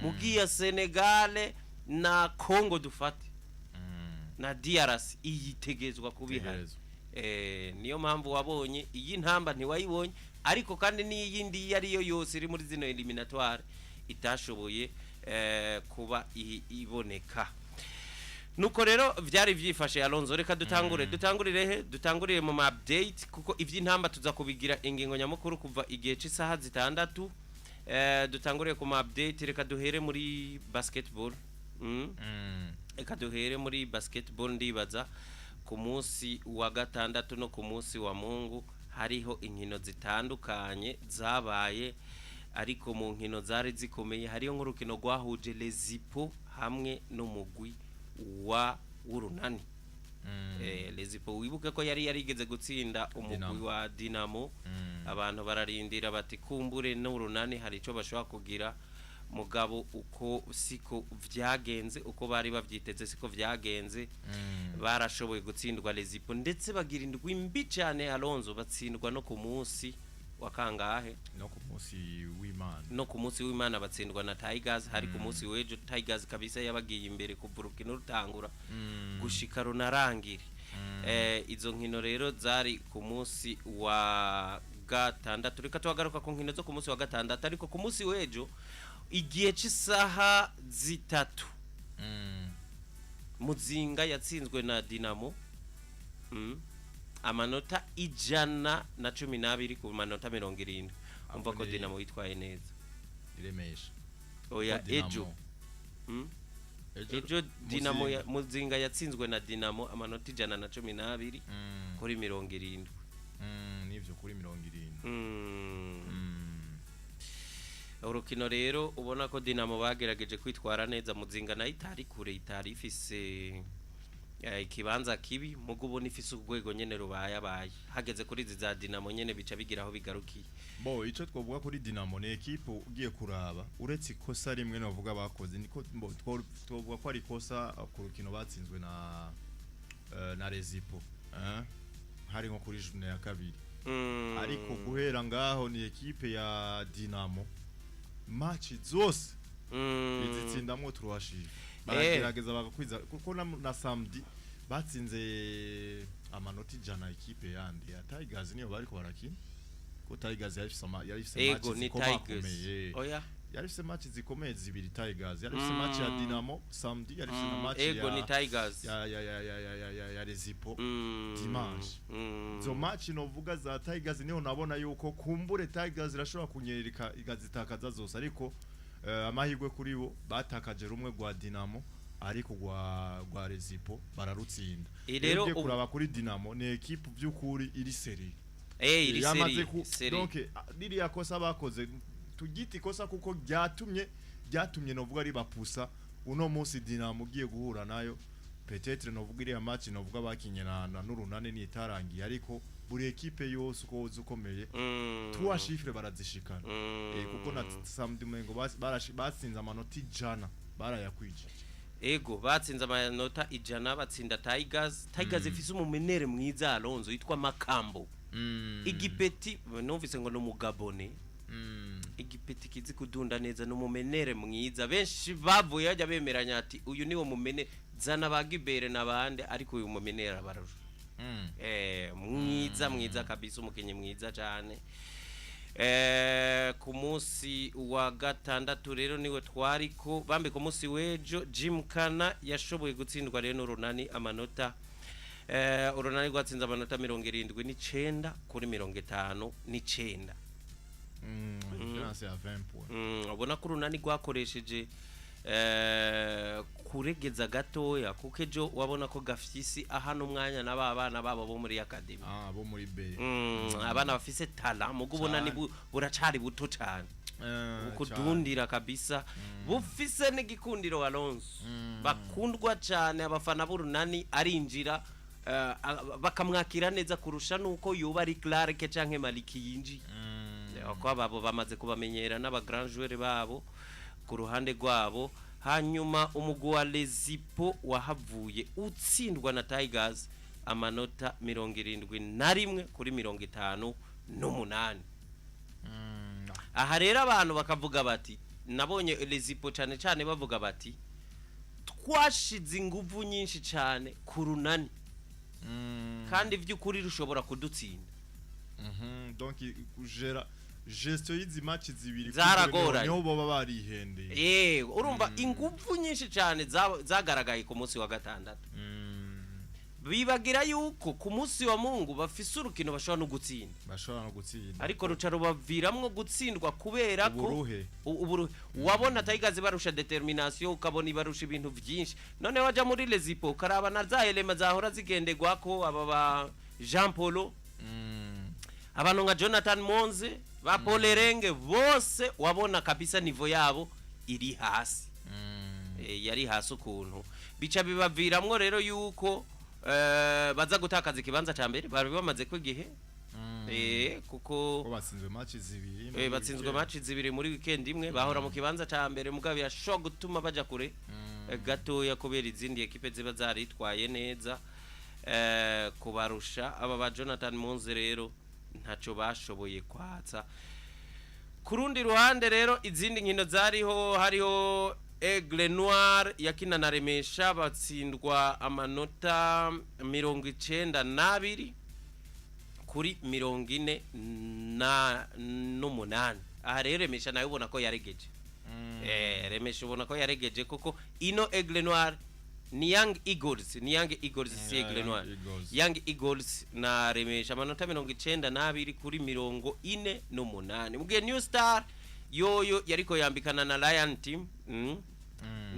mugiye Senegal na Congo dufate na DRC iyitegezwa kubihari niyo mpamvu wabonye iyi ntamba ntiwayibonye ariko kandi n'iyindi yariyo yose iri muri zino eliminatoire itashoboye kuba iboneka nuko rero vyari vyifashe Alonso reka dutangurire mu update kuko ivy'intamba tuza kubigira ingingo nyamukuru kuva igihe cy'isaha zitandatu dutangurire ku update reka duhere muri basketball reka duhere muri basketball ndibaza ku munsi wa gatandatu no ku munsi wa Mungu hariho inkino zitandukanye zabaye ariko mu nkino zari zikomeye hariyo nk'urukino rwahuje Lezipo hamwe n'umugwi wa urunani Lezipo wibuke ko yari yarigeze gutsinda umugwi wa Dinamo abantu bararindira bati kumbure n'urunani hari ico bashobora kugira mugabo uko siko vyagenze uko bari bavyiteze siko vyagenze barashoboye gutsindwa Lezipo ndetse bagira indwi mbi cyane Alonso batsindwa no ku munsi wa kangahe no ku munsi w'Imana batsindwa na Tigers hari ku munsi wejo Tigers kabisa yabagiye imbere kuvuruka no rutangura gushika runarangire izo nkino rero zari ku munsi wa gatandatu reka twagaruka ku nkino zo ku munsi wa gatandatu ariko ku munsi wejo igihe cy'isaha zitatu Muzinga yatsinzwe na Dinamo amanota 112 ku manota 70 umva ko Dinamo yitwaye neza iremesha oya ejo Dinamo ya Muzinga yatsinzwe na Dinamo amanota 112 kuri 70 nivyo kuri 70 urukino rero ubona ko Dinamo bagerageje kwitwara neza Muzinga nayo itari kure itari ifise ikibanza kibi mugo ubona ifise urwego nyene rubayabaye hageze kuri za Dinamo nyene bica bigiraho bigarukiye ico twovuga kuri Dinamo ne equipe ugiye kuraba uretse ikosa rimwe navuga bakoze niko twovuga ko ari ikosa ku rukino batsinzwe na Lezipo hari nko kuri journée ya kabiri ariko guhera ngaho ni equipe ya Dinamo match zose izitsindamwo turwashije baragerageza bagakwiza kuko na samedi batsinze amanota ijana equipe yandi ya Tigers niyo bariko barakina ko Tigers yarifise match zikomeye oya yarifise match zikomeye zibiri Tigers yarifise match ya Dinamo samedi yarifise na match ya ni Tigers ya Lezipo dimanche zo match novuga za Tigers niho nabona yuko kumbure Tigers irashobora kunyereka igazitakaza zose ariko amahirwe kuri bo batakaje rumwe gwa Dinamo ariko gwa Lezipo bararutsinda rero kuraba kuri Dinamo ni equipe by'ukuri iri seri iri seri donc riri yakosa bakoze tugiti kosa kuko byatumye novuga ari bapusa uno munsi Dinamo ugiye guhura nayo peut-être novuga iri match novuga bakinye na n'urunane ni itarangiye ariko buri equipe yose uko ukomeye trois chiffres barazishikana kuko na samedi mengo batsinze amanota 100 barayakwije batsinze amanota 100 batsinda Tigers ifise umumenere mwiza Alonso yitwa Makambo igipeti numvise ngo no mugabone igipeti kizi kudunda neza no mumenere mwiza benshi bavuye yajya bemeranya ati uyu niwo mumene zana bagibere nabande ariko uyu mumenere abarusha mwiza kabisa umukenye mwiza cyane ku munsi wa gatandatu rero niwe twariko bambe ku munsi wejo Jimkana yashoboye gutsindwa rero n'urunani amanota urunani rwatsinze amanota 79 kuri 59 difference ya 20 points ubona ko urunani rwakoresheje kuregeza gatoya kuko ejo wabona ko gafyisi ahana umwanya n'abana babo bo muri academy bo muri B abana bafise talent mugo ubona ni buracari buto cyane ukudundira kabisa bufise n'igikundiro Alonso bakundwa cyane abafana b'urunani arinjira bakamwakira neza kurusha nuko yoba ari Clark canke Maliki yinji ko babo bamaze kubamenyera n'aba grand joueur babo ku ruhande rwabo hanyuma umugwi wa Lezipo wahavuye utsindwa na Tigers amanota 71 kuri 58 aha rero abantu bakavuga bati nabonye Lezipo cyane cyane bavuga bati twashize ingufu nyinshi cyane ku runani kandi by'ukuri rushobora kudutsinda donc kujera gestion y'izi match zibiri zaragoranye niho baba barihendeye urumva ingufu nyinshi cyane zagaragaye ku munsi wa gatandatu bibagira yuko ku munsi wa Mungu bafise urukino bashobora no gutsinda ariko ruca rubaviramwo gutsindwa kubera ko wabona Tigers barusha determination ukabona ibarusha ibintu byinshi none waja muri Lezipo karaba na za elema zahora zigendegwako aba ba Jean Paulo abantu nka Jonathan Monze ba Polerenge bose wabona kabisa nivo yabo iri hasi yari hasi ukuntu bica bibaviramwo rero yuko baza gutakaza ikibanza ca mbere bari bamaze ko gihe kuko batsinzwe match zibiri muri weekend imwe bahora mu kibanza ca mbere mugabo yasho gutuma baja kure gatoya kubera izindi equipe ziba zaritwaye neza kubarusha aba ba Jonathan Monze rero ntaco bashoboye kwatsa kurundi ruhande rero izindi nkino hariho Aigle Noir yakina na Remesha batsindwa amanota 92 kuri 48 aha rero Remesha nayo ubona ko yaregeje Remesha ubona ko yaregeje kuko ino Aigle Noir ni Young Eagles si Aigle Noir Young Eagles na Remesha amanota 92 kuri 48 mugihe New Star yoyo yariko yambikana na Lion Team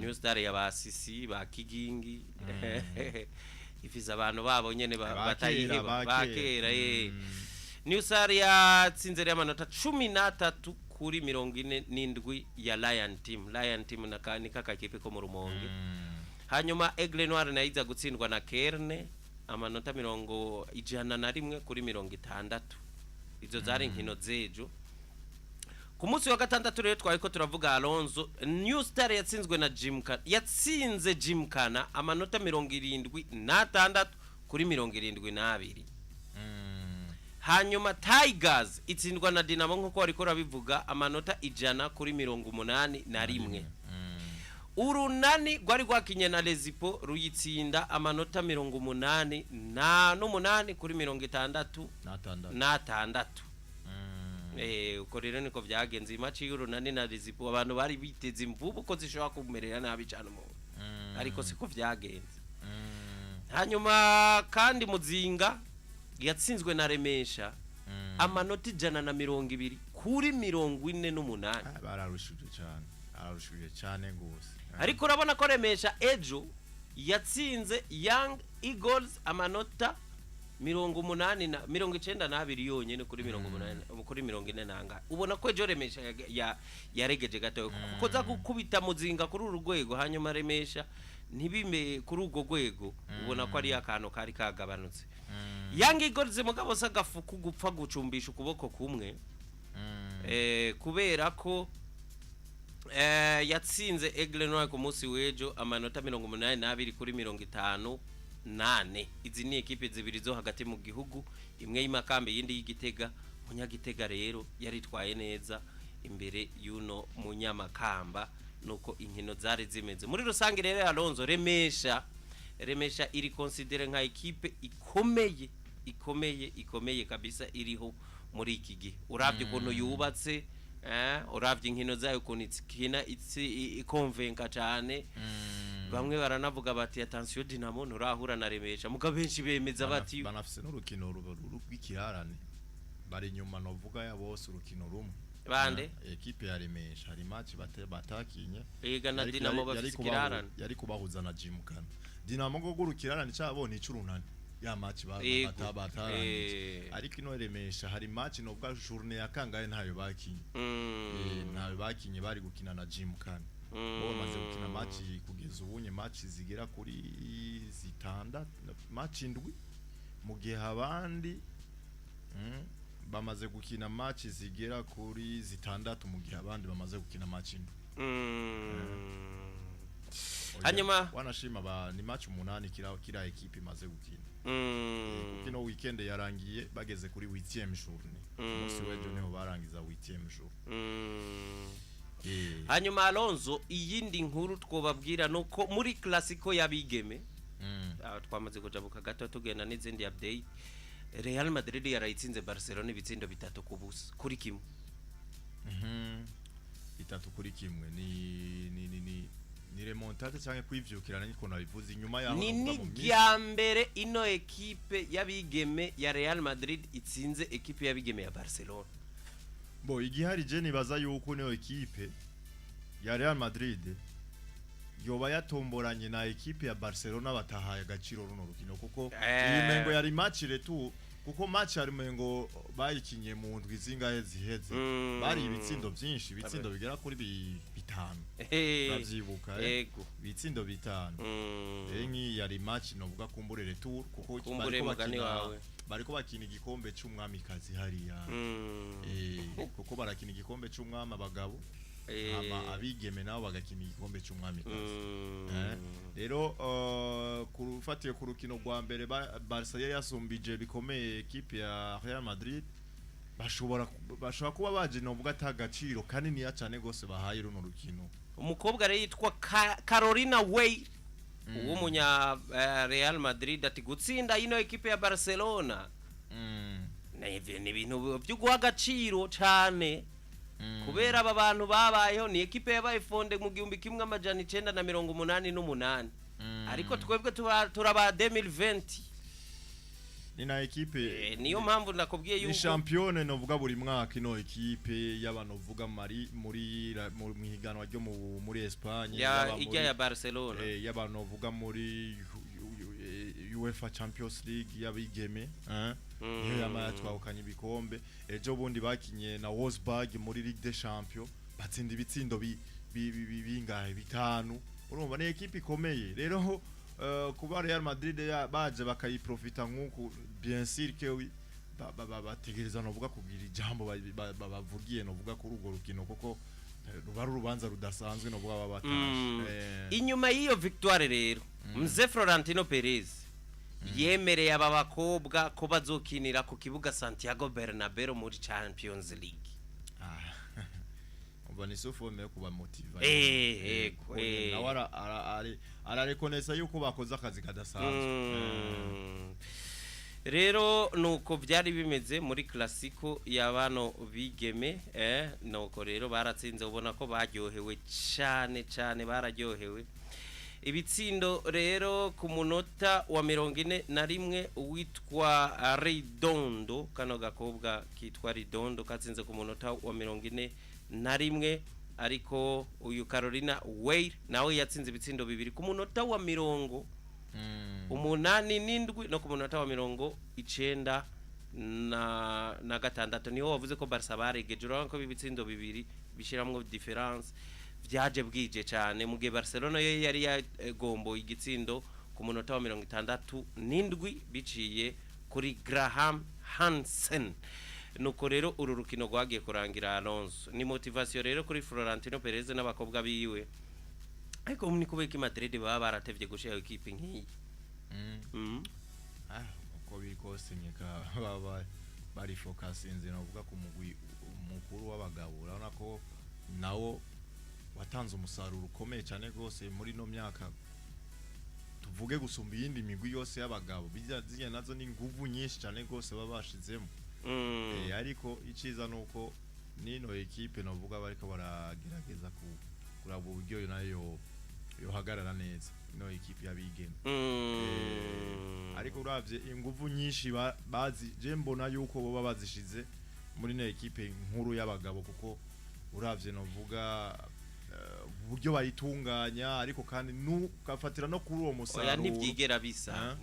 New Star yabasisi ba Kigingi ifiza abantu babo nyene batayiheba bakera New Star yatsinze amanota 13 kuri 47 ya Lion Team nakanika kakipe ko mu Rumonge hanyuma Aigle Noir nayiza gutsindwa na Kerne amanota 101 kuri 60 izo zari nkino zejo ku munsi wa gatandatu rero twari ko turavuga Alonzo New Star yatsinze Gymkhana amanota 76 kuri 72 hanyuma Tigers itsindwa na Dinamo nkuko wariko rabivuga amanota 100 kuri 81 urunani gwari gwakinye na Lezipo ruyitsinda amanota 88 kuri 66 uko rero niko vyagenze imachi y'urunani na Lezipo abantu bari biteze imvubu ko zishobora kumerera nabi cyane mu ariko siko vyagenze hanyuma kandi Muzinga yatsinzwe na Remesha amanota 120 kuri 48 bararushije cyane gose ariko urabona ko Remesha ejo yatsinze Young Eagles amanota 92 yonyene kuri 80 kuri 40 ubona ko ejo Remesha yaregeje gato kuko za gukubita Muzinga kuri urugwego hanyuma Remesha ntibime kuri ugo gwego ubona ko ari akantu kari kagabanutse Young Eagles mugabo sagafuku gupfa gucumbisha ukuboko kumwe kubera ko yatsinze Aigle Noir ku munsi wejo amanota 82 kuri 58 izi ni equipe zibiri zo hagati mu gihugu imwe y'Imakambe yindi y'Igitega Munyagitega rero yaritwaye neza imbere yuno Munyamakamba nuko inkino zari zimeze muri rusange rero Alonzo Remesha iri considere nka equipe ikomeye kabisa iriho muri iki gihe uravye ukuntu yubatse uravye inkino zayo ukuntu ikina ikonvenka cyane bamwe baranavuga bati attention Dinamo nurahura na Remesha muga benshi bemeza bati banafise n'urukino rw'ikirarane bari nyuma novuga ya bose urukino rumwe bande equipe ya Remesha hari match batakinye ega na Dinamo bafise kirarane yari kubahuza na Gymkhana Dinamo go gurukirarane cyabo ni curunani ya match batarangije ariko ino Remesha hari match novuga journée ya kangaye ntayo bakinye ntayo bakinye bari gukina na Gymkhana bamaze gukina match kugeza ubunye match zigera kuri zitanda match indwi mu gihe abandi bamaze gukina match zigera kuri zitandatu mu gihe abandi bamaze gukina match indwi hanyuma wanashima ni match 8 kira equipe imaze gukina kino weekend yarangiye bageze kuri 8e journée umunsi wejo niho barangiza 8e journée hanyuma Alonso iyindi nkuru twobabwira nuko muri classico yabigeme twamaze kujabuka gato tugenda n'izindi update Real Madrid yarayitsinze Barcelona ibitsindo 3-0 kuri kimwe 3-1 ni remontada cyangwa kwivyukirana niko nabivuze inyuma yaho ni ya mbere ino equipe yabigeme ya Real Madrid itsinze equipe yabigeme ya Barcelona. Bo igihari je nibaza yuko niyo equipe ya Real Madrid yoba yatomboranye na equipe ya Barcelona batahaye agaciro runo rukino kuko iyi mengo yari match retour kuko match yari mengo bayikinye mu ndwi zingahe ziheze bari ibitsindo byinshi ibitsindo bigera kuri 5 bavyibuka ibitsindo 5 enyi yari match novuga kumbure retour kuko bariko bakina igikombe cy'umwamikazi hariya kuko barakina igikombe cy'umwami abagabo abigeme nabo bagakina igikombe cy'umwamikazi rero kurufatiye ku rukino rwa mbere Barca yasumbije bikomeye equipe ya Real Madrid bashobora kuba baje novuga atagaciro kanini ya cyane gose bahaye runo rukino umukobwa rero yitwa Carolina Way umunya Real Madrid ati gutsinda ino equipe ya Barcelona ni ibintu byo guha agaciro cyane kubera aba bantu babayeho ni equipe yabaye fonde mu 1988 ariko twebwe turaba 2020 ni na equipe niyo mpamvu nakubwiye yuko ni champion novuga buri mwaka ino equipe y'abantu vuga muri higanwa ryo muri Espagne ya Barcelona y'abantu vuga muri UEFA Champions League y'abigeme niyo yamatwahukanye ibikombe ejo bundi bakinye na Wolfsburg muri Ligue des Champions batsinda ibitsindo bingahe 5 urumva ni equipe ikomeye rero kuba Real Madrid baje bakayiprofita nkuko bien sûr que bategereza novuga kugira ijambo bavugiye novuga kuri urwo rukino kuko ruba rubanza rudasanzwe novuga babatashe inyuma y'iyo victoire rero Mzee Florentino Perez yemereye aba bakobwa ko bazokinira ku kibuga Santiago Bernabeu muri Champions League ubani sofome kuba motiva nawara ararekonesa yuko bakoze akazi kadasanzwe rero nuko byari bimeze muri classico y'abano bigeme nuko rero baratsinze ubona ko baryohewe cyane bararyohewe ibitsindo rero ku munota wa 41 witwa Redondo kano gakobwa kitwa Redondo katsinze ku munota wa 41 ariko uyu Carolina Way nawe yatsinze ibitsindo 2 ku munota wa 87 no ku munota wa 90 na gatandatu niho wavuze ko Barca baregeje uranko bibitsindo 2 bishiramwo difference byaje bwije cyane mu gihe Barcelona yo yari yagombo igitsindo ku munota wa 67 biciye kuri Graham Hansen nuko rero uru rukino rwagiye kurangira Alonso ni motivation rero kuri Florentino Perez n'abakobwa biwe ariko umni kubeka Madrid baba baratevye gushira equipe nk'iyi uko bikose nyeka baba bari focus inze novuga ku mugwi umukuru w'abagabo urabona ko nawo watanze umusaruro ukomeye cyane gose muri no myaka tuvuge gusumba yindi migwi yose y'abagabo bijya nazo ni nguvu nyinshi cyane gose babashizemo ariko iciza nuko nino equipe novuga bariko baragerageza kuraba uburyo nayo yohagarara neza no equipe yabigeme ariko uravye inguvu nyinshi bazi je mbona yuko boba bazishize muri no equipe nkuru y'abagabo kuko uravye novuga uburyo bayitunganya ariko kandi nukafatira no kuri uwo musaruro ntibyigera bisa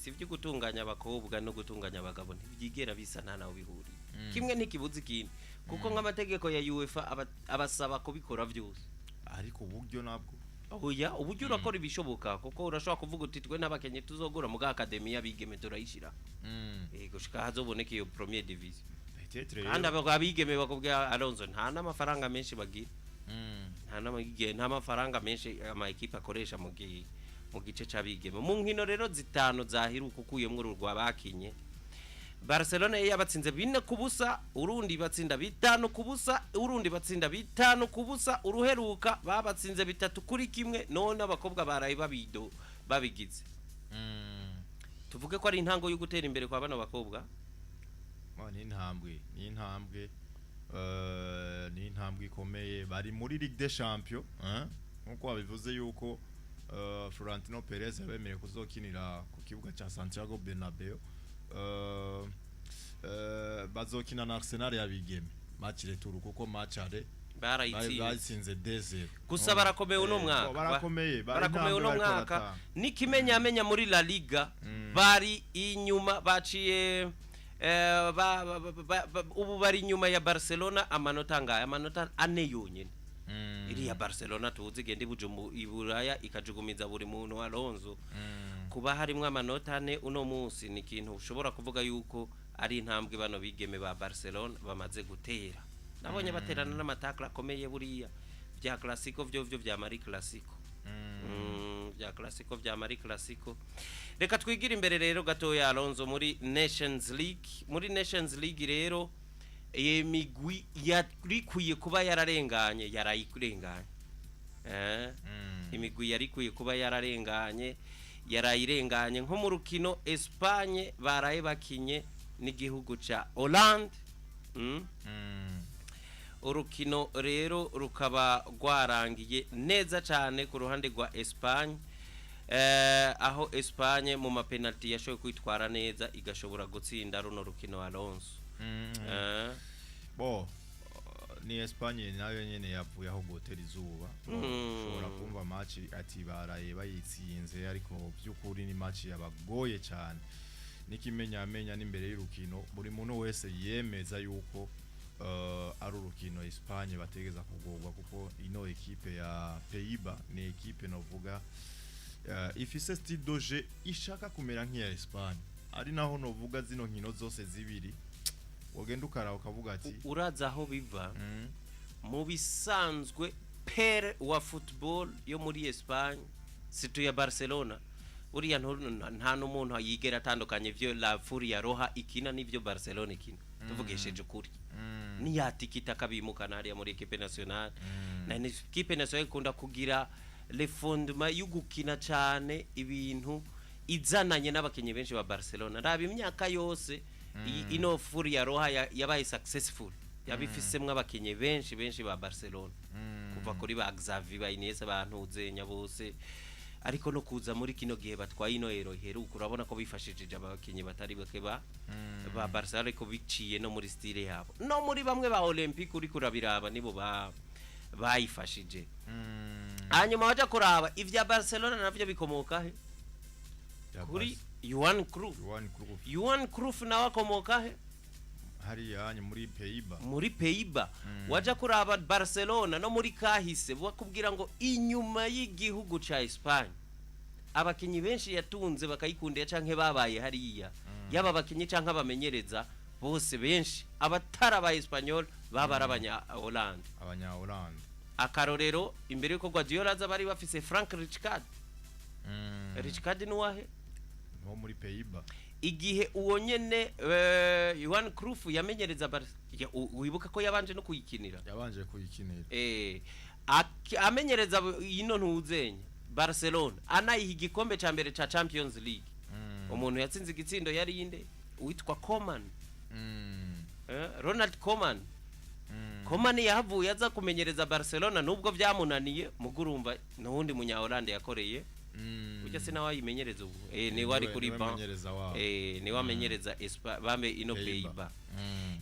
ibyo gutunganya abakobwa no gutunganya abagabo ntibyigera bisa nta naho bihuri kimwe ntikibuze ikindi kuko nk'amategeko ya UEFA abasaba kubikora byose ariko uburyo nabwo uburyo urakora ibishoboka kuko urashobora kuvuga uti twe n'abakenye tuzogura mu academy y'abigeme turayishira gushika hazoboneka iyo premier division kandi abigeme bakubwira Alonso nta n'amafaranga menshi bagira nta mafaranga menshi ama equipe akoresha mu gice c'abigeme mu nkino rero zitano zahiruka ukuyemwe urwa bakinye Barcelona yabatsinze 4-0, Urundi batsinda 5-0, Urundi batsinda 5-0, uruheruka babatsinze 3-1, none abakobwa baraye babigize. Tuvuge ko ari intango yo gutera imbere kwa bana bakobwa. Ni intambwe ikomeye, bari muri Ligue des Champions, nkuko babivuze yuko Florentino Perez yabemereye kuzokinira ku kibuga cha Santiago Bernabeu. Bazokina na Arsenal yabigeme match retour, kuko match are barayitsinze 2-0. Gusa barakomeye uno mwaka, barakomeye uno mwaka. Nikimenya muri La Liga bari inyuma, baciye ubu bari inyuma ya Barcelona amanota ngaya, amanota 4 yonyine. Iri ya Barcelona tuzi gende buje mu Iburaya ikajugumiza buri muntu Alonso. Kuba harimo amanota 4 uno munsi ni kintu ushobora kuvuga yuko ari intambwe bano bigeme ba Barcelona bamaze gutera. Nabonye baterana n'amatakla akomeye buriya bya Clasico byo bya Marie Clasico. Bya Clasico bya Marie Clasico. Reka twigira imbere rero gatoya Alonso muri Nations League. Muri Nations League rero migwi yarikuye kuba yararenganye yarayirenganye. Imigwi yarikuye kuba yararenganye yarayirenganye, nko mu rukino Espagne baraye bakinye n'igihugu ca Hollande. Urukino rero rukaba rwarangiye neza cyane ku ruhande rwa Espagne, aho Espagne mu mapenalty yashoboye kwitwara neza igashobora gutsinda runo rukino Alonso. Ni Espagne nayo nyene yavuye aho gotera izuba. Ushobora kumva match ati baraye bayitsinze, ariko byukuri ni match yabagoye cyane. Nikimenya n'imbere y'urukino buri muntu wese yemeza yuko ari urukino Espagne bategeza kugorwa, kuko ino equipe ya Pays-Bas ni equipe novuga ifise style de jeu ishaka kumera nk'iya Espagne, ari naho novuga zino nkino zose zibiri wogenda ukara ukavuga ati uraza aho biva. Mu bisanzwe pere wa football yo muri Espagne situ ya Barcelona, uriya nta n'umuntu yigera atandukanye vyo La Furia Roja ikina n'ivyo Barcelona ikina. Tuvugesheje ukuri. Ni yatikita kabimukana hariya muri equipe nationale. Na equipe nationale kunda kugira le fondement y'ugukina cyane ibintu izananye n'abakenye benshi ba Barcelona. Raba imyaka yose ino Furia Roja yabaye successful, yabifisemwe abakenye benshi ba Barcelona, kuva kuri ba Xavi, ba Iniesta, bantuze nyabose. Ariko no kuza muri kino gihe batwaye ino heruka urabona ko bifashishije abakenye batari bake ba Barcelona, ko biciye no muri style yabo, no muri bamwe ba Olympique uri kurabiraba nibo bayifashije. Hanyuma waje kuraba ivya Barcelona navyo bikomoka he? Kuri Johan Cruyff nawe akomoka he? Hariya muri Pays-Bas. Muri Pays-Bas. Waje kuraba Barcelona no muri kahise bakubwira ngo inyuma y'igihugu ca Espagne abakinyi benshi yatunze bakayikundira canke babaye hariya, yaba abakinyi canke abamenyereza bose benshi abatara ba Espanyol babara abanya Hollande. Akarorero imbere yuko Guardiola aza bari bafise Frank Rijkaard. Rijkaard ni wahe? No muri Pays-Bas. Igihe uwo nyene Johan Cruyff yamenyereza wibuka ko yabanje no kuyikinira. Amenyereza ino ntuzenya Barcelona anayiha igikombe ca mbere ca Champions League. Umuntu yatsinze igitsindo yari inde witwa Koeman. Ronald Koeman. Koeman yahavuye aza kumenyereza Barcelona nubwo byamunaniye, mugurumva n'undi munya Hollande yakoreye. Ujya se nawe yimenyereza ubu ni wari kuri ban ni wamenyereza bambe ino Pays-Bas.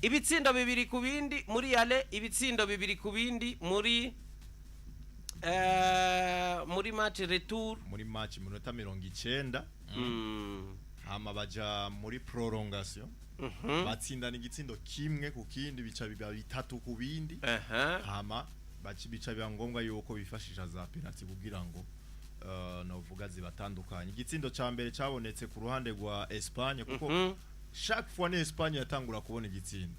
Ibitsindo bibiri ku bindi muri ale, ibitsindo bibiri ku bindi muri match retour, muri match minota 90. Hama baja muri prolongation. Batsindana igitsindo kimwe ku kindi, bica biba bitatu ku bindi. Hama bica biba ngombwa yuko bifashisha za penalty kugira ngo novuga zibatandukanye. Igitsindo ca mbere cabonetse ku ruhande rwa Espagne, kuko chaque fois ni Espagne yatangura kubona igitsindo.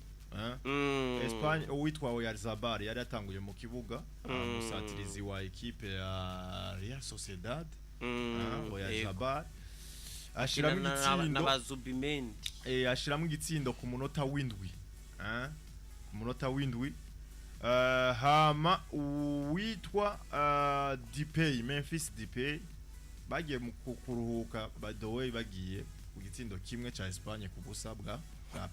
Espagne uwitwa Oyarzabal yari yatanguye mu kibuga, musatirizi wa equipe ya Real Sociedad. Oyarzabal ashiramo igitsindo n'abazubimendi ashiramo igitsindo ku munota w'indwi ku munota w'indwi hama uwitwa Depay Memphis Depay bagiye mu kuruhuka by the way bagiye ku gitsindo kimwe ca Espagne ku busa bwa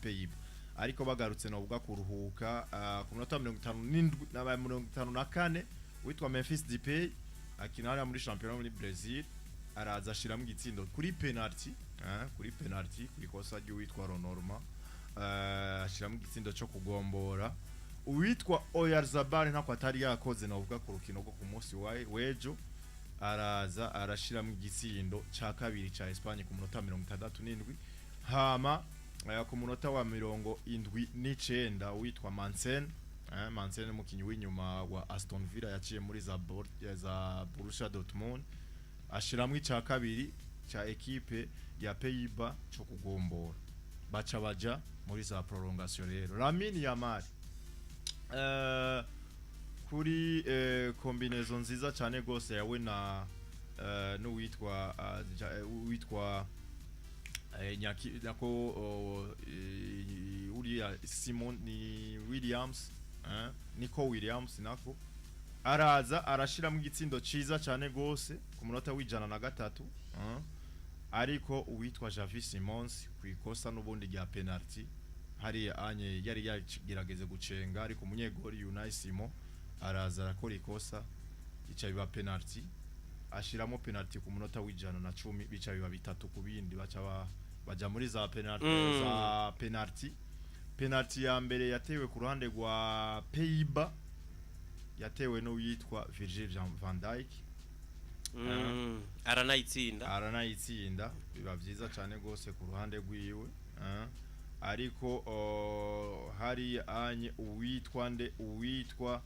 Pays-Bas ariko bagarutse no bwa kuruhuka ku munota 54 witwa Memphis Depay akinara muri championnat muri Brazil araza ashiramo igitsindo kuri penalty kuri kosa ry'uwitwa Ronorma ashiramo igitsindo cyo kugombora uwitwa Oyarzabal ntako atari yakoze no bwa ku rukino rwo ku munsi wejo araza arashiramo igitsindo ca kabiri ca Espagne ku munota 67 hama ku munota wa 79 witwa Mansen umukinyi w'inyuma wa Aston Villa yaciye muri za Borussia Dortmund ashiramo ica kabiri ca equipe ya Pays-Bas cyo kugombora baca baja muri za prolongation rero Lamine Yamal kuri combinaison nziza cyane gose yawe na witwa nyaki nako uriya Simon ni Williams Nico Williams nako araza arashiramo igitsindo ciza cyane gose ku munota w'ijana na gatatu ariko uwitwa Javi Simons kwikosa n'ubundi rya penalty hari anye yari yagirageze gucenga ariko umunyegori Unai Simon araza arakora ikosa ica biba penalty ashiramo penalty ku munota w'ijana na 10 bica biba bitatu ku bindi baja muri za penalty ya mbere yatewe ku ruhande rwa Pays-Bas yatewe no yitwa Virgil van Dijk aranayitsinda biba byiza cyane gose ku ruhande rwiwe ariko hari anye uwitwa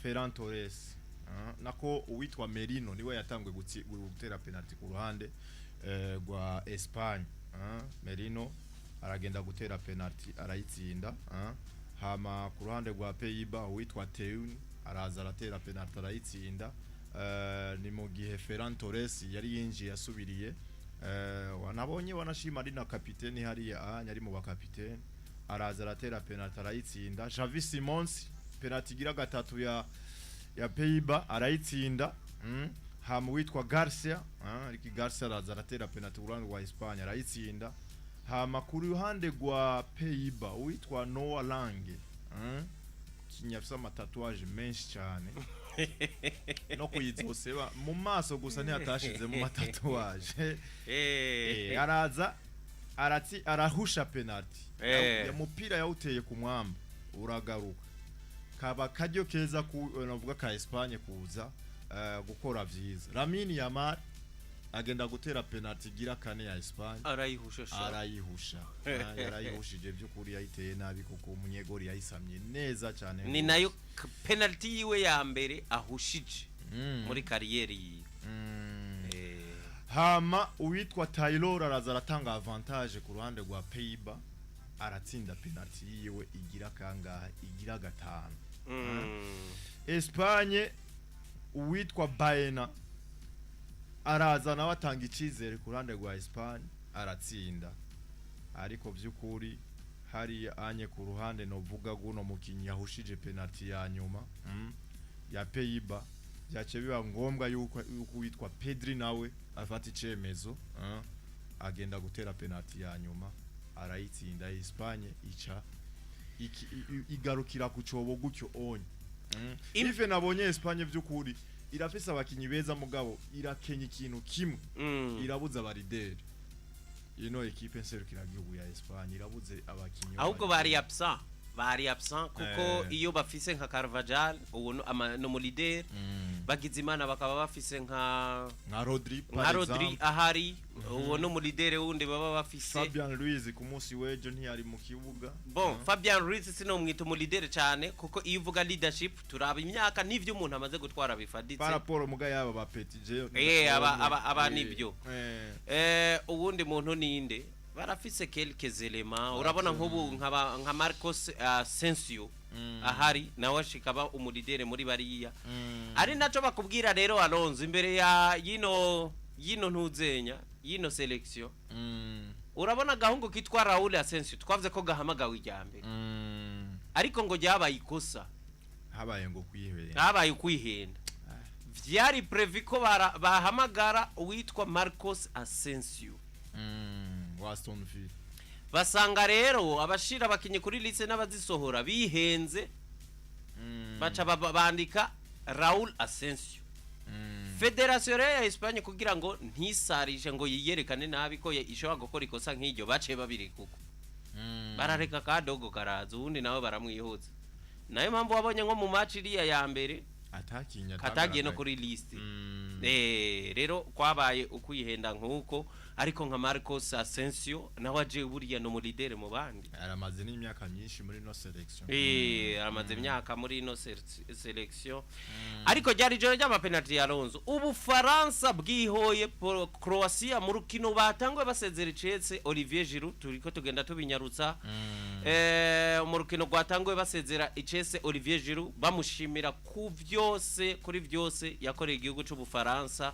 Ferran Torres nako uwitwa Merino niwe yatangwe gutera penalty ku ruhande rwa Espagne Merino aragenda gutera penalty arayitsinda hama ku ruhande rwa Pays-Bas uwitwa Teun araza aratera penalty arayitsinda ni mu gihe Ferran Torres yari yinjiye yasubiriye wanabonye wanashima ari na kapiteni hariya ari mu bakapiteni araza aratera penalty arayitsinda Javi Simons penalty gira gatatu ya Pays-Bas arayitsinda hama witwa Garcia Ricky Garcia araza aratera penalty urwanda rwa Espagne arayitsinda hama ku ruhande rwa Pays-Bas witwa Noah Lange kinyafisa amatatuwaje menshi cyane no kuyizoseba mu maso gusa ntiyatashize mu matatuwaje araza arahusha penalty ya mupira yawuteye ku mwamba uragaruka kaba kajyo keza ku navuga ka Espagne kuza gukora vyiza Lamine Yamal agenda gutera penalty gira kane ya Espagne arayihusha yarayihushije by'ukuri yayiteye nabi kuko umunyegori yayisamye neza cyane ni nayo penalty yiwe ya mbere ahushije muri kariyeri yiwe hama uwitwa Taylor araza aratanga avantage ku ruhande rwa Pays-Bas aratsinda penalty yiwe igira kangaha igira gatanu Espagne uwitwa Baena araza nawe atanga icizere ku ruhande rwa Espagne aratsinda ariko by'ukuri hari anye ku ruhande no vuga guno mukinyi yahushije penalty ya nyuma ya Pays-Bas byace biba ngombwa yuko witwa Pedri nawe afata icemezo agenda gutera penalty ya nyuma arayitsinda Espagne ica igarukira ku cobo gutyo onye ife nabonye Espagne by'ukuri irafise abakinyi beza mugabo irakenya ikintu kimwe irabuza abarideri ino equipe nserukira gihugu ya Espagne irabuze abakinyi ahubwo bari absent kuko iyo bafise nka Carvajal uwo no mu leader bagize imana bakaba bafise nka Rodri ahari uwo no mu leader wundi baba bafise Fabian Ruiz ku munsi wejo ntiyari mu kibuga Fabian Ruiz sino mwita mu leader cyane kuko iyo uvuga leadership turaba imyaka n'ivyo umuntu amaze gutwara bifaditse paraporo muga yaba ba Petit J aba nibyo uwundi muntu ninde barafise quelques éléments urabona nk'ubu nka Marcos Asensio ahari nawe ashikaba umulidere muri bariya ari naco bakubwira rero Alonso imbere ya yino ntuzenya y'ino selection urabona gahungu kitwa Raul Asensio twavuze ko gahamagawe ijyambere ariko ngo ryabaye ikosa habaye kwihenda vyari prevu ko bahamagara uwitwa Marcos Asensio Aston Villa basanga rero abashira abakinyi kuri liste n'abazisohora bihenze baca bandika Raul Asensio Federation ya Espagne kugira ngo ntisarije ngo yiyerekane nabi ko ishobora gukora ikosa nk'iryo bace babiri kuko barareka kadogo karaza ubundi nawe baramwihuza nayo mpamvu wabonye nko mu match iriya ya mbere katagiye no kuri liste rero kwabaye ukwihenda nkuko ariko nka Marcos Asensio nawe aje buriya no muri leader mu bandi aramaze n'imyaka myinshi muri no selection aramaze imyaka muri no selection ariko ryari joro ry'ama penalty ya Alonso ubu Faransa bwihoye Croatia mu rukino batangwe basezera Chelsea Olivier Giroud turiko tugenda tubinyarutsa mu rukino gwatangwe basezera Chelsea Olivier Giroud bamushimira kuri vyose yakoreye igihugu cy'u Bufaransa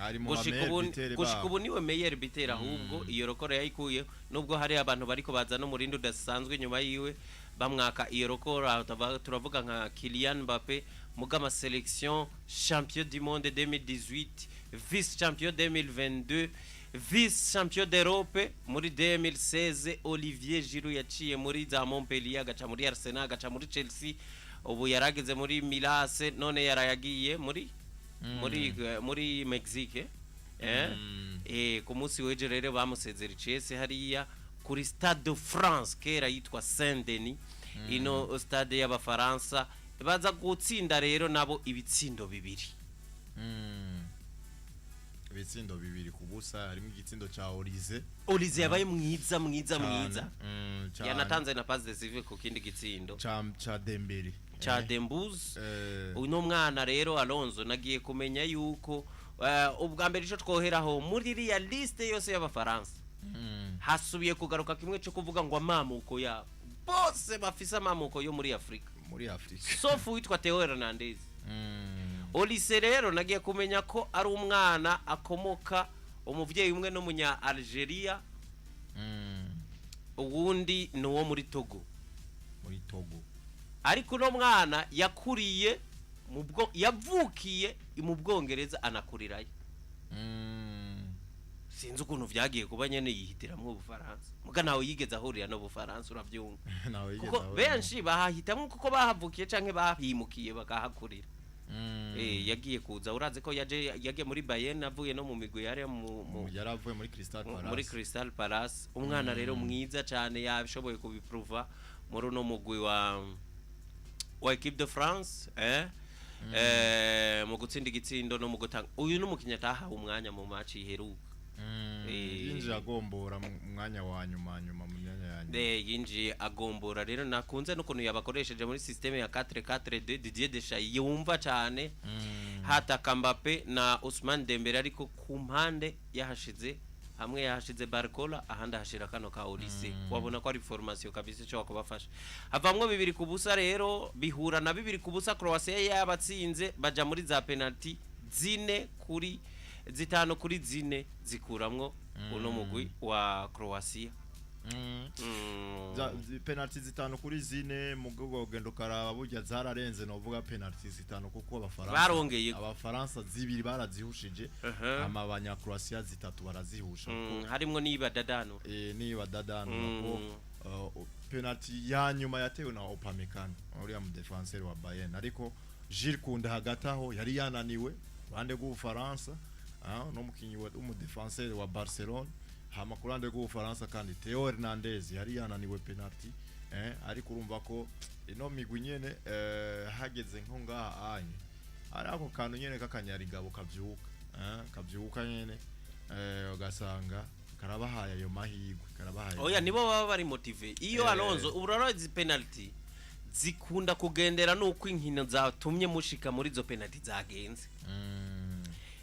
ari mu Amerika gushikubu niwe meilleur bitera ahubwo iyo rokoro yayikuye nubwo hari abantu bariko baza no murindo udasanzwe nyuma yiwe bamwaka iyo rokoro turavuga nka Kylian Mbappé mugama selection champion du monde 2018 vice champion 2022 vice champion d'Europe muri 2016 Olivier Giroud yaciye muri za Montpellier agaca muri Arsenal agaca muri Chelsea ubu yarageze muri Milan none yarayagiye muri Mexique ku munsi w'ejo rero bamusezera Chelsea hariya kuri Stade de France kera yitwa Saint-Denis ino stade y'abafaransa baza gutsinda rero nabo ibitsindo bibiri kubusa harimo igitsindo cha Olize yabaye mwiza yanatanze na passe decisive ku kindi gitsindo cha Dembele cha Dembuz uno mwana rero Alonso nagiye kumenya yuko ubwa mbere ico twoheraho muri iriya liste yose y'abafaransa hasubiye kugaruka kimwe cyo kuvuga ngo amamuko yabo bose bafise amamuko yo muri Afrika sauf witwa Theo Hernandez Olise rero nagiye kumenya ko ari umwana akomoka umuvyeyi umwe no munya Algeria uwundi no wo muri Togo ariko no mwana yakuriye yavukiye mu Bwongereza anakurirayo sinzi ukuntu vyagiye kuba nyene yihitiramwe Ubufaransa muga nawe yigeze ahurira no Bufaransa uravyumva kuko benshi bahahitamwe kuko bahavukiye canke bahimukiye bakahakurira yagiye kuza uraze ko yagiye muri Bayern avuye no mu migwi yaravuye muri Crystal Palace umwana rero mwiza cyane yabishoboye kubiprova muri no mugwi wa Equipe de France mu gutsinda igitsindo no mu gutanga uyu n'umukinya taha umwanya mu match iheruka yinjiye agombora umwanya wa nyuma mu myanya yanyu yinjiye agombora rero nakunze n'ukuntu yabakoresheje muri systeme ya 4-4-2 Didier Deschamps yumva cyane hataka Mbappé na Ousmane Dembélé ariko ku mpande hamwe yahashize Barcola ahandi hashira kano ka Olise wabona ko ari formation kabisa cyo kubafasha havamwe 2 kubusa rero bihura na 2 kubusa Croatia yabatsinze baja muri za penalty 5 kuri 4 zikuramwo uno mugwi wa Croatia penalty 5 kuri 4 mu gogendo karaba burya zararenze no vuga penalty 5 kuko abafaransa 2 barazihushije amabanya Croatia 3 barazihusha harimo niba dadano penalty ya nyuma yatewe na Upamecano uriya mu defenseur wa Bayern ariko Jules Koundé hagataho yari yananiwe bande bw'Ubufaransa no mukinyi wa defenseur wa Barcelona hama kurande bw'Ubufaransa kandi Theo Hernandez yari yananiwe penalty ariko urumva ko ino migwi nyene hageze nko ngaha anye arako kantu nyene kakanyarigabo kavyuka nyene ugasanga karabahaye ayo mahigwe oya nibo baba bari motive iyo Alonso urorozi penalty zikunda kugendera nuko inkino zatumye mushika muri zo penalty zagenze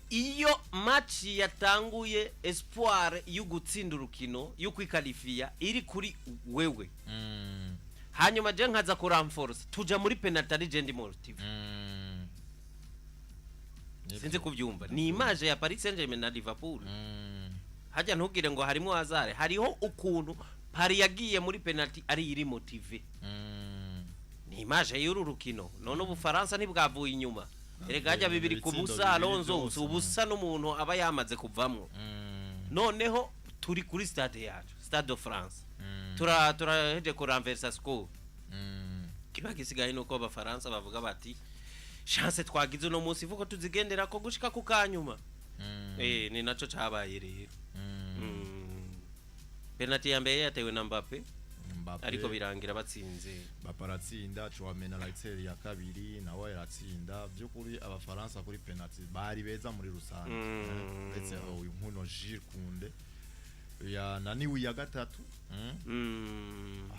iyo match yatanguye espoir yo gutsinda urukino yo kwikalifia iri kuri wewe hanyuma je nkaza ku renforce tuja muri penalty legend motive sinze kuvyumva ni image ya Paris Saint-Germain na Liverpool hajya ntugire ngo harimo azare hariho ukuntu pari yagiye muri penalty ari iri motive ni image y'uru rukino none ubufaransa ntibwavuye inyuma erega hajya bibiri ku busa Alonso ubusa n'umuntu aba yamaze kuvamwo noneho turi kuri stade yacu Stade de France turaheje ko renversa score kiba gisigaye nuko abafaransa bavuga bati chance twagize no munsi vuko tuzigendera ko gushika ku kanyuma ni naco cabaye rero penalty ya mbere yatewe na Mbappe ariko birangira batsinze baparatsinda Chouameni Alexander ya kabiri nawe yaratsinda byukuri abafaransa kuri penalty bari beza muri rusange ndetse uyu nkuno Jules Koundé ya naniwe ya gatatu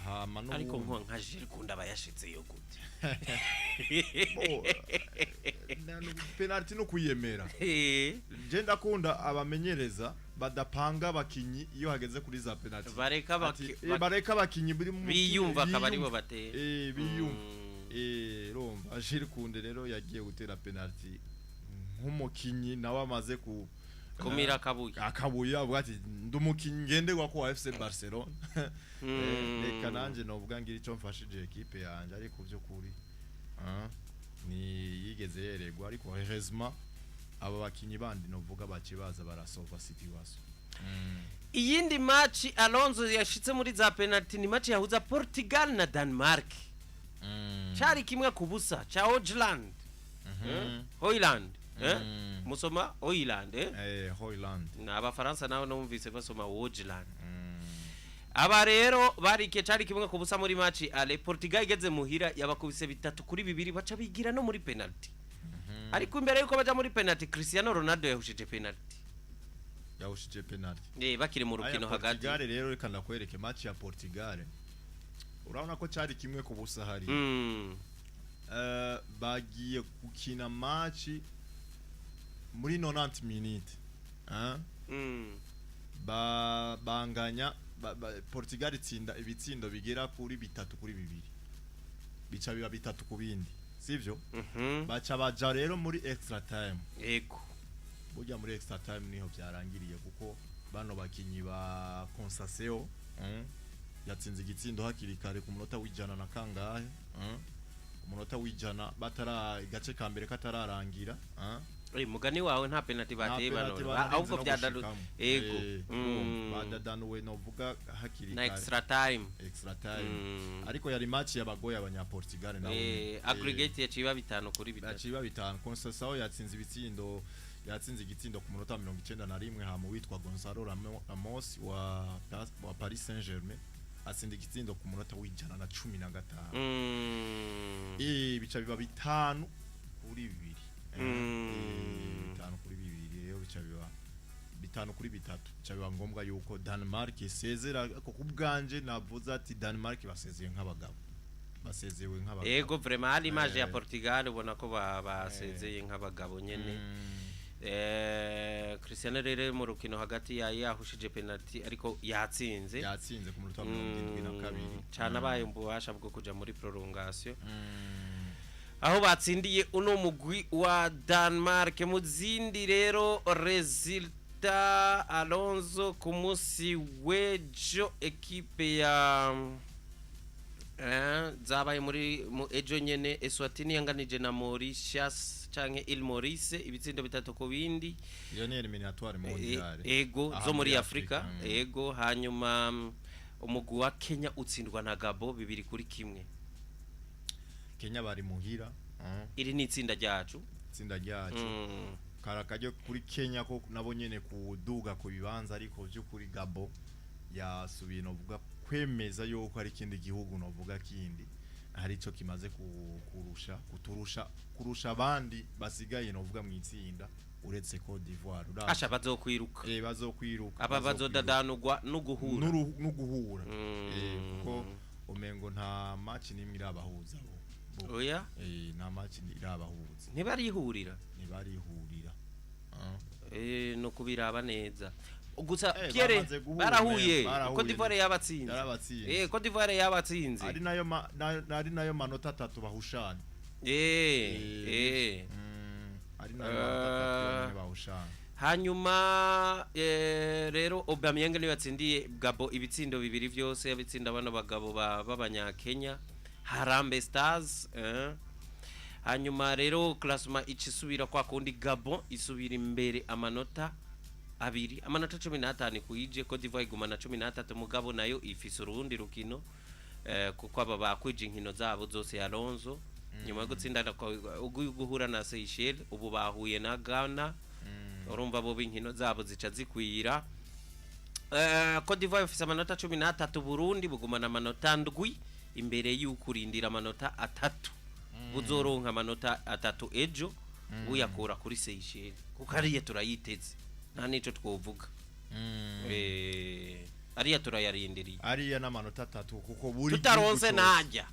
hama no ariko nka Jules Koundé abayashitse yo gute penalty no kuyemera je ndakunda abamenyereza badapanga bakinyi iyo hageze kuri za penalty bareka bakinyi biyumva akabari bo bateye biyumva romba Jules Koundé rero yagiye gutera penalty nk'umukinyi nawe amaze ku kumira akabuye avuga ati ndumukinyi ngenderwa ko wa FC Barcelona reka nanje novuga ngira ico mfashije equipe yanje ariko byo kuri ni yigeze yeregwa ariko heureusement aba bakinyi bandi novuga bakibaza barasova situation iyindi match Alonso yashitse muri za penalty ni match yahuza Portugal na Denmark cyari kimwe kubusa cha Holland Holland musoma Holland Holland na abafaransa naho numvise basoma Holland aba rero barike cyari kimwe kubusa muri match ale Portugal igeze muhira yabakubise 3-2 baca bigira no muri penalty ariko imbere yuko baja muri penalty Cristiano Ronaldo yahushije penalty bakiri mu rukino hagati Portugal rero reka ndakwereke match ya Portugal urabona ko cyari kimwe kubusa hari bagiye gukina match muri 90 minutes banganya Portugal itsinda ibitsindo bigera kuri 3-2 bica biba 3 ku bindi sivyo baca baja rero muri extra time yego burya muri extra time niho byarangiriye kuko bano bakinyi ba Conceição yatsinze igitsindo hakiri kare ku munota w'ijana na kangahe umunota w'ijana batara igace ka mbere katararangira mugani wawe nta penalty bateye bano ahubwo byadaru yego badadanuwe novuga hakiri na extra time ariko yari match yabagoye abanya Portugal nawe aggregate yaciba 5-2 yaciba 5 Conceição yatsinze ibitsindo yatsinze igitsindo ku munota 91 hama witwa Gonzalo Ramos wa Paris Saint-Germain atsinda igitsindo ku munota w'ijana na 15 bica biba 5-2 bitanu kuri bibiri rero bica biba 5-3 bica biba ngombwa yuko Denmark isezera ko kubganje navuze ati Denmark basezewe nk'abagabo yego vraiment ari image ya Portugal ubona ko basezeye nk'abagabo nyene Cristiano rero mu rukino hagati yahushije penalty ariko yatsinze ku munota wa 72 cyane abaye mbubasha bwo kuja muri prolongation aho batsindiye uno mugwi wa Denmark mu zindi rero resulta Alonso ku munsi wejo equipe ya zabaye muri ejo nyene Eswatini yanganije na Mauritius canke Île Maurice ibitsindo 3 ku bindi iyo ni eliminatoire mondiale ego zo muri Afrika ego hanyuma umugwi wa Kenya utsindwa na Gabo 2-1 Kenya bari muhira iri ni itsinda ryacu karakajyo kuri Kenya ko nabo nyene kuduga ku bibanza ariko byo kuri Gabo yasubiye novuga kwemeza yuko ari kindi gihugu novuga kindi hari ico kimaze kurusha abandi basigaye novuga mu itsinda uretse Cote d'Ivoire asha bazokwiruka aba bazodadanugwa no guhura kuko umengo nta match nimwe irabahuza oya nta match irabahuza ntibarihurira no kubiraba neza gusa Pierre barahuye Cote d'Ivoire yabatsinze Cote d'Ivoire yabatsinze ari nayo manota 3 bahushana ari nayo manota 3 bahushana hanyuma rero Aubameyang niwe yatsindiye Gabo ibitsindo bibiri byose yabitsinda abana bagabo b'abanyakenya Harambe Stars hanyuma rero classement icisubira kwa kundi Gabon isubira imbere amanota 15 kuyije Cote d'Ivoire igumana 13 mugabo nayo ifise urundi rukino kuko aba bakwije inkino zabo zose ya Alonso nyuma yo gutsinda guhura na Seychelles ubu bahuye na Ghana urumva bo inkino zabo zica zikwira Cote d'Ivoire ifise amanota 13 Burundi bugumana amanota 7 imbere y'ukurindira amanota 3 buzoronka amanota 3 ejo uyakura kuri Seychelles kuko ariye turayiteze nta nico twovuga ariya turayarindiriye ariya n'amanota 3 kuko buri tutaronse najya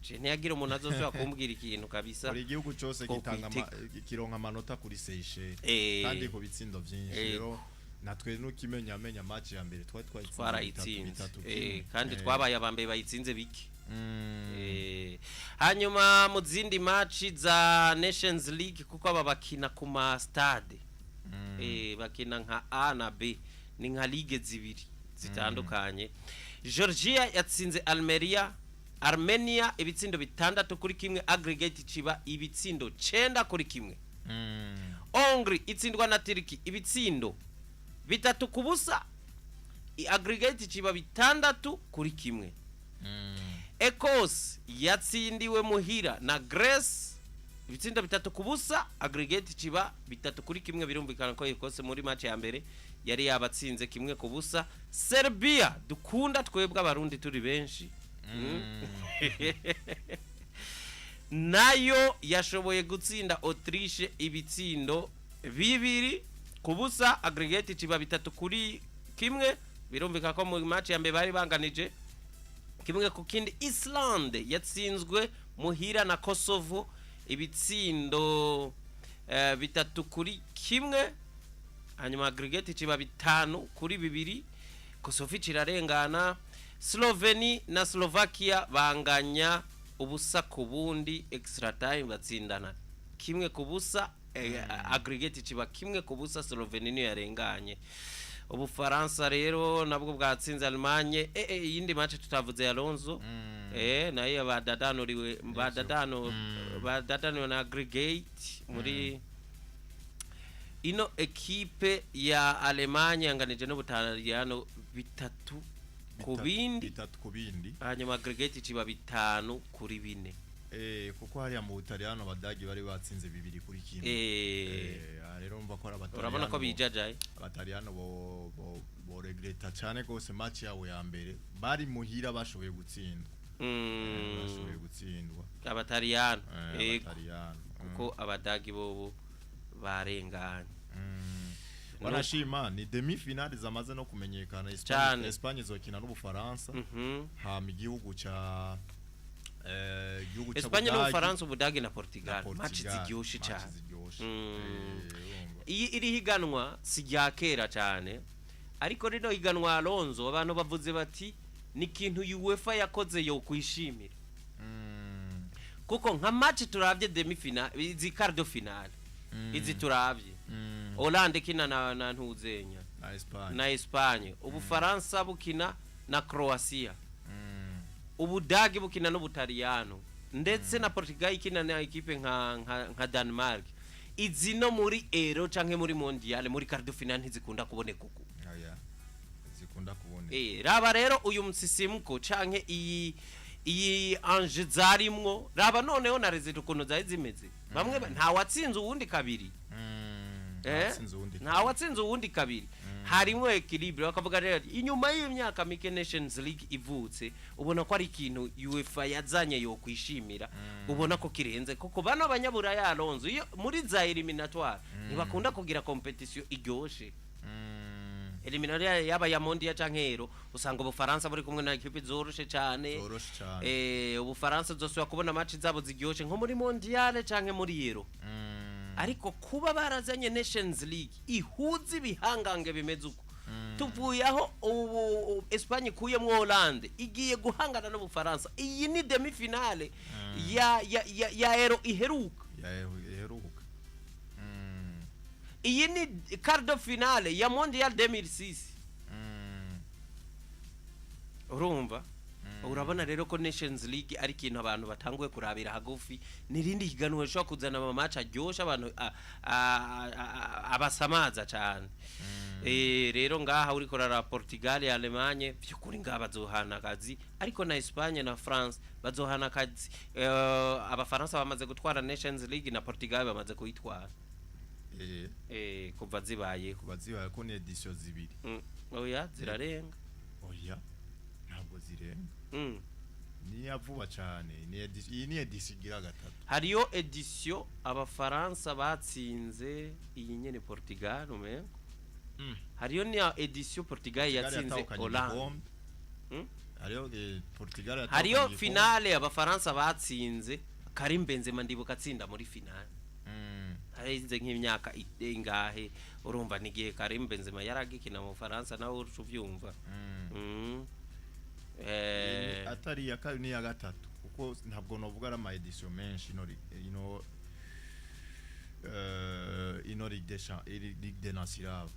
je ntiyagira umuntu azosubira kumbwira ikintu kabisa buri gihugu cyose gitanga kironka amanota kuri Seychelles kandi ko bitsindo byinshi rero natwe nukimenya match ya mbere twayitsinze kandi twabaye abambe bayitsinze biki hanyuma mu zindi match za Nations League kuko aba bakina ku ma stade bakina nka A na B ni nka ligue zibiri zitandukanye Georgia yatsinze Armenia ibitsindo 6 kuri kimwe aggregate ciba ibitsindo 9 kuri kimwe Hongrie itsindwa na Turkey ibitsindo 3 kubusa aggregate ciba 6 kuri kimwe Ecos yatsindiwe muhira na Greece ibitsindo 3 kubusa aggregate ciba 3 kuri kimwe birumvikana ko Ecos muri match ya mbere yari yabatsinze kimwe kubusa Serbia dukunda twebwe abarundi turi benshi nayo yashoboye gutsinda Autriche ibitsindo 2 kubusa aggregate ciba 3 kuri kimwe birumvikana ko mu match ya mbere bari banganije kimwe ku kindi. Iceland yatsinzwe muhira na Kosovo ibitsindo 3 kuri kimwe hanyuma aggregate ciba 5 kuri 2 Kosovo cirarengana. Slovenia na Slovakia banganya ubusa ku bundi extra time batsindana kimwe kubusa aggregate ciba kimwe kubusa Slovenia niyo yarenganye. Ubufaransa rero nabwo bwatsinze Allemagne yindi match tutavuze ya Alonso nayo badadano na aggregate muri ino equipe ya Allemagne yanganije no Butaliyano 3 ku bindi hanyuma aggregate ciba 5 kuri 4 kuko hariya mu Butaliyano Abadagi bari batsinze 2 kuri kimwe rero mva ko Abataliyano urabona ko bijajaye Abataliyano bo regreta cyane gose match yawo ya mbere bari muhira bashoboye gutsindwa Abataliyano kuko Abadagi bo barenganye Wanashima ni demi finale zamaze no kumenyekana. Espagne zokina n'Ubufaransa hama igihugu ca Espagne n'Ubufaransa Ubudagi na Portugal match ziryoshe cyane. Iyi iri higanwa sijya kera cyane ariko rino higanwa Alonso abantu bavuze bati ni kintu UEFA yakoze yo kwishimira kuko nka match turavye demi finale izi quart de finale izi turavye Hollande kina na ntuzenya na Espagne Ubufaransa bukina na Croatia Ubudagi bukina n'Ubutaliyano ndetse na Portugal ikina na equipe nka Denmark. Izi no muri Euro canke muri Mondial muri quart de finale ntizikunda kuboneka uko zikunda kuboneka raba rero uyu msisimuko canke iyi anje zarimwo raba noneho na result ukuntu zari zimeze bamwe nta watsinze uwundi kabiri nta watsinze uwundi kabiri harimo equilibre bakavuga rero inyuma y'imyaka mike Nations League ivutse ubona ko ari ikintu UEFA yazanye yo kwishimira ubona ko kirenze koko bano abanyabura ya Alonso iyo muri za eliminatoire ntibakunda kugira competition iryoshe eliminatoire yaba ya Mondial canke Euro usanga Ubufaransa buri kumwe na equipe zoroshe cyane Ubufaransa zose wakubona match zabo ziryoshe nko muri Mondial canke muri Euro ariko kuba barazanye Nations League ihuza ibihangange bimeze uko tuvuye aho Espagne kuyemwe Hollande igiye guhangana n'Ubufaransa. Iyi ni demi finale ya Euro iheruka iyi ni quart de finale ya Mondial 2006 urumva urabona rero ko Nations League ari kintu abantu batanguye kurabira hagufi nirindi higanwa cyo kuzana ama match aryosha abantu abasamaza cyane rero ngaha uri korara Portugal ya Allemagne byukuri ngaha bazohana akazi ariko na Espagne na France bazohana akazi abafaransa bamaze gutwara Nations League na Portugal bamaze kuyitwara kuva zibaye ko ni edition zibiri oya zirarenga oya ntabwo zirenga ni yavuba cyane iyi ni edition igira gatatu hariyo edition abafaransa batsinze iyi nyene Portugal umengo hariyo ni edition Portugal yatsinze Hollande hariyo Portugal hariyo finale abafaransa batsinze Karim Benzema ndibuka atsinda muri finale harize nk'imyaka ingahe urumva nigihe Karim Benzema yaragikina mu Faransa nawe uruvyumva atari ya kabiri ni ya gatatu kuko ntabwo novuga ari ama edition menshi Ligue des Nations